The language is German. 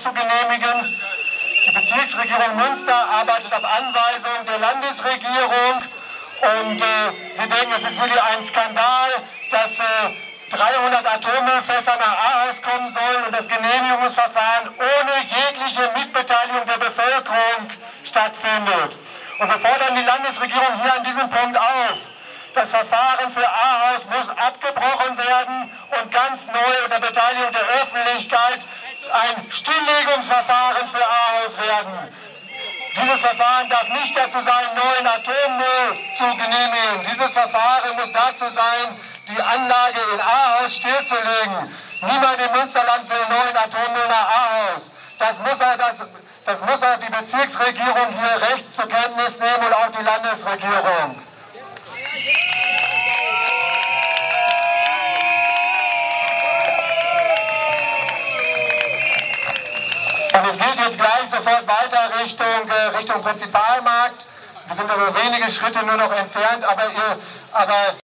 zu genehmigen. Die Bezirksregierung Münster arbeitet auf Anweisung der Landesregierung und wir denken, es ist wirklich ein Skandal, dass 300 Atommüllfässer nach Ahaus kommen sollen und das Genehmigungsverfahren ohne jegliche Mitbeteiligung der Bevölkerung stattfindet. Und wir fordern die Landesregierung hier an diesem Punkt auf. Das Verfahren für Ahaus muss abgebrochen werden und ganz neu unter Beteiligung der Öffentlichkeit ein Stilllegungsverfahren für Ahaus werden. Dieses Verfahren darf nicht dazu sein, neuen Atommüll zu genehmigen. Dieses Verfahren muss dazu sein, die Anlage in Ahaus stillzulegen. Niemand im Münsterland will neuen Atommüll nach Ahaus. Das muss auch die Bezirksregierung hier recht zur Kenntnis nehmen und auch die Landesregierung. Und es geht jetzt gleich sofort weiter Richtung Prinzipalmarkt. Wir sind also wenige Schritte nur noch entfernt, aber